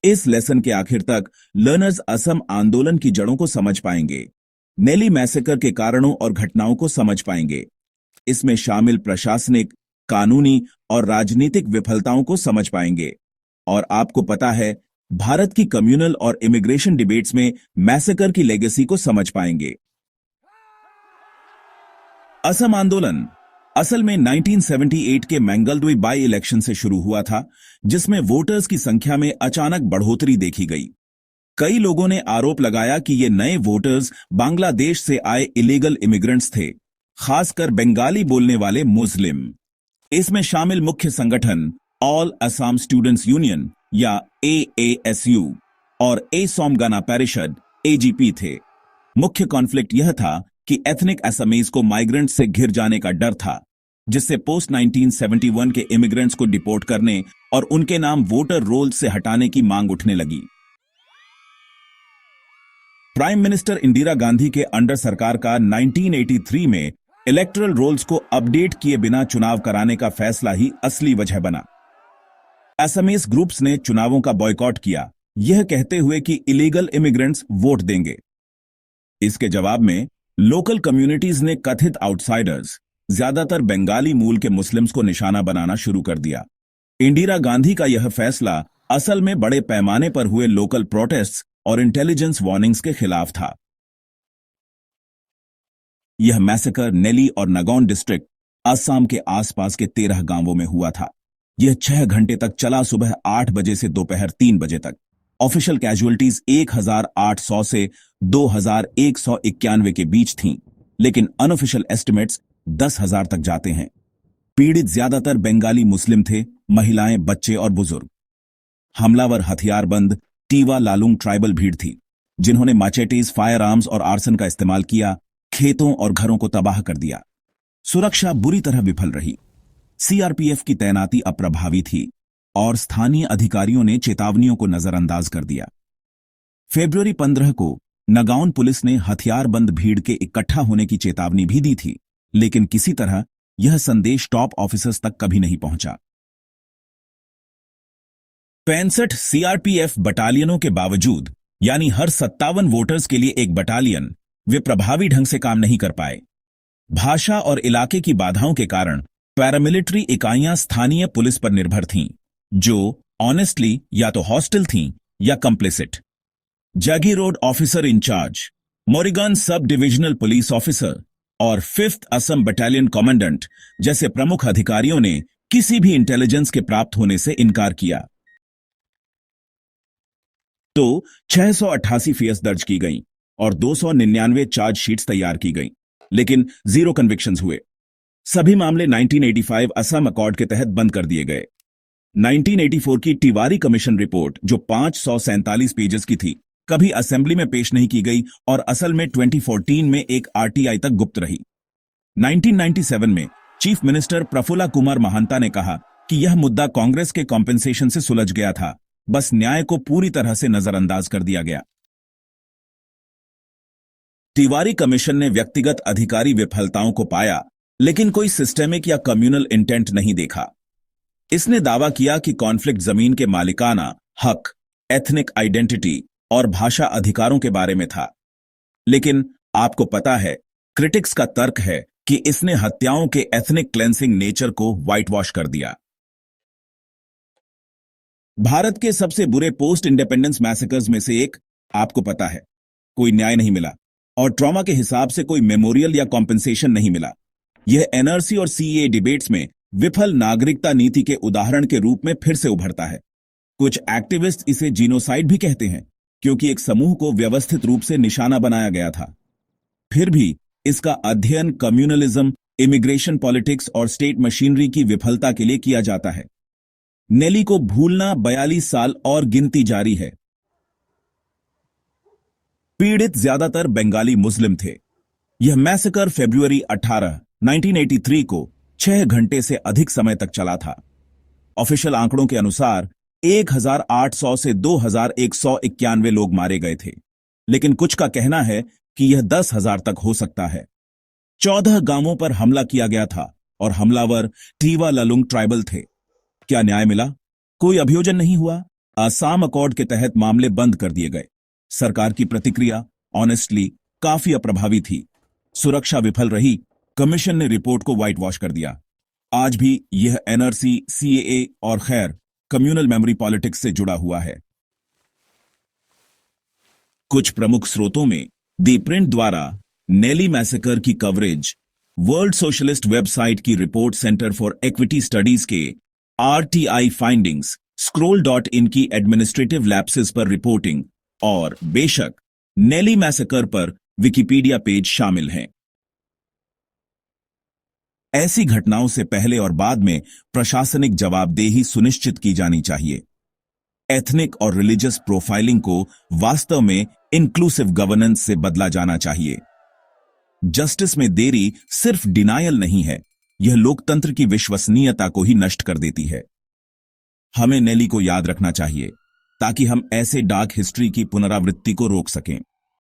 इस लेसन के आखिर तक लर्नर्स असम आंदोलन की जड़ों को समझ पाएंगे, नेली मैसेकर के कारणों और घटनाओं को समझ पाएंगे। इसमें शामिल प्रशासनिक, कानूनी और राजनीतिक विफलताओं को समझ पाएंगे। और आपको पता है, भारत की कम्युनल और इमिग्रेशन डिबेट्स में मैसेकर की लेगेसी को समझ पाएंगे। असम आंदोलन असल में 1978 के मैंगलद्वी बाई इलेक्शन से शुरू हुआ था, जिसमें वोटर्स की संख्या में अचानक बढ़ोतरी देखी गई। कई लोगों ने आरोप लगाया कि ये नए वोटर्स बांग्लादेश से आए इलीगल इमिग्रेंट्स थे, खासकर बंगाली बोलने वाले मुस्लिम। इसमें शामिल मुख्य संगठन ऑल असम स्टूडेंट्स यूनियन या AASU और असम गण परिषद AGP थे। मुख्य कॉन्फ्लिक्ट यह था कि एथनिक असमीज को माइग्रेंट से घिर जाने का डर था, जिससे पोस्ट 1971 के इमिग्रेंट्स को डिपोर्ट करने और उनके नाम वोटर रोल से हटाने की मांग उठने लगी। प्राइम मिनिस्टर इंदिरा गांधी के अंडर सरकार का 1983 में इलेक्टोरल रोल्स को अपडेट किए बिना चुनाव कराने का फैसला ही असली वजह बना। असमीज ग्रुप्स ने चुनावों का बॉयकॉट किया, यह कहते हुए कि इलीगल इमिग्रेंट्स वोट देंगे। इसके जवाब में लोकल कम्युनिटीज ने कथित आउटसाइडर्स, ज्यादातर बंगाली मूल के मुस्लिम्स को निशाना बनाना शुरू कर दिया। इंदिरा गांधी का यह फैसला असल में बड़े पैमाने पर हुए लोकल प्रोटेस्ट्स और इंटेलिजेंस वार्निंग्स के खिलाफ था। यह मैसेकर नेली और नगौन डिस्ट्रिक्ट, असम के आसपास के 13 गांवों में हुआ था। यह 6 घंटे तक चला, सुबह 8 बजे से दोपहर 3 बजे तक। ऑफिशियल कैजुअलिटीज 1800 से 2191 के बीच थीं, लेकिन अनऑफिशियल एस्टिमेट्स 10,000 तक जाते हैं। पीड़ित ज्यादातर बंगाली मुस्लिम थे, महिलाएं, बच्चे और बुजुर्ग। हमलावर हथियारबंद टीवा लालुंग ट्राइबल भीड़ थी, जिन्होंने माचेटीज, फायर आर्म्स और आर्सन का इस्तेमाल किया, खेतों और घरों को तबाह कर दिया। सुरक्षा बुरी तरह विफल रही। CRPF की तैनाती अप्रभावी थी और स्थानीय अधिकारियों ने चेतावनियों को नजरअंदाज कर दिया। फरवरी 15 को नगाउन पुलिस ने हथियारबंद भीड़ के इकट्ठा होने की चेतावनी भी दी थी, लेकिन किसी तरह यह संदेश टॉप ऑफिसर्स तक कभी नहीं पहुंचा। 65 CRPF बटालियनों के बावजूद, यानी हर 57 वोटर्स के लिए एक बटालियन, वे प्रभावी ढंग से काम नहीं कर पाए। भाषा और इलाके की बाधाओं के कारण पैरामिलिट्री इकाइयां स्थानीय पुलिस पर निर्भर थीं, जो ऑनेस्टली या तो हॉस्टिल थीं या कंप्लिसिट। जागी road officer in charge, मोरिगन sub divisional police officer और 5th असम बटालियन कमांडेंट जैसे प्रमुख अधिकारियों ने किसी भी इंटेलिजेंस के प्राप्त होने से इनकार किया। तो 688 फीस दर्ज की गईं और 299 चार्जशीट्स तैयार की गईं, लेकिन 0 कन्विक्शंस हुए। सभी मामले 1985 असम अकॉर्ड के तहत बंद कर दिए गए। 1984 की तिवारी कमीशन रिपोर्ट, जो 547 पेजेस की थी, कभी असेंबली में पेश नहीं की गई और असल में 2014 में एक RTI तक गुप्त रही। 1997 में चीफ मिनिस्टर प्रफुल्ला कुमार महांता ने कहा कि यह मुद्दा कांग्रेस के कॉम्पेंसेशन से सुलझ गया था, बस न्याय को पूरी तरह से नजरअंदाज कर दिया गया। तिवारी कमीशन ने व्यक्तिगत अधिकारी विफलताओं को पाया, लेकिन कोई सिस्टेमिक या कम्युनल इंटेंट नहीं देखा। इसने दावा किया कि कॉन्फ्लिक्ट जमीन के मालिकाना हक, एथनिक आइडेंटिटी और भाषा अधिकारों के बारे में था। लेकिन आपको पता है, क्रिटिक्स का तर्क है कि इसने हत्याओं के एथनिक क्लेंसिंग नेचर को व्हाइट वॉश कर दिया। भारत के सबसे बुरे पोस्ट इंडिपेंडेंस मैसेकर्स में से एक, आपको पता है, कोई न्याय नहीं मिला और ट्रॉमा के हिसाब से कोई मेमोरियल या कॉम्पेंसेशन नहीं मिला। यह NRC और CAA डिबेट्स में विफल नागरिकता नीति के उदाहरण के रूप में फिर से उभरता है। कुछ एक्टिविस्ट इसे जीनोसाइड भी कहते हैं, क्योंकि एक समूह को व्यवस्थित रूप से निशाना बनाया गया था। फिर भी इसका अध्ययन कम्युनलिज्म, इमिग्रेशन पॉलिटिक्स और स्टेट मशीनरी की विफलता के लिए किया जाता है। नेली को भूलना 42 साल और गिनती जारी है। पीड़ित ज्यादातर बंगाली मुस्लिम थे। यह मैसेकर फरवरी 18, 1983 को 6 घंटे से अधिक समय तक चला था। ऑफिशियल आंकड़ों के अनुसार 1800 से 2191 लोग मारे गए थे, लेकिन कुछ का कहना है कि यह 10,000 तक हो सकता है। 14 गांवों पर हमला किया गया था और हमलावर टीवा लालुंग ट्राइबल थे। क्या न्याय मिला? कोई अभियोजन नहीं हुआ, असम अकॉर्ड के तहत मामले बंद कर दिए गए। सरकार की प्रतिक्रिया ऑनेस्टली काफी अप्रभावी थी। सुरक्षा विफल रही। कमीशन ने रिपोर्ट को व्हाइट वॉश कर दिया। आज भी यह एनआरसी, सीएए और खैर कम्युनल मेमोरी पॉलिटिक्स से जुड़ा हुआ है। कुछ प्रमुख स्रोतों में दी प्रिंट द्वारा नेली मैसेकर की कवरेज, वर्ल्ड सोशलिस्ट वेबसाइट की report centre for equity studies के आरटीआई फाइंडिंग्स, scroll.in की एडमिनिस्ट्रेटिव लैप्सेस पर रिपोर्टिंग और बेशक नेली मैसेकर पर विकिपीडिया पेज शामिल हैं। ऐसी घटनाओं से पहले और बाद में प्रशासनिक जवाबदेही सुनिश्चित की जानी चाहिए। एथनिक और रिलीजियस प्रोफाइलिंग को वास्तव में इंक्लूसिव गवर्नेंस से बदला जाना चाहिए। जस्टिस में देरी सिर्फ डिनायल नहीं है, यह लोकतंत्र की विश्वसनीयता को ही नष्ट कर देती है। हमें नेली को याद रखना चाहिए ताकि हम ऐसे डार्क हिस्ट्री की पुनरावृत्ति को रोक सकें।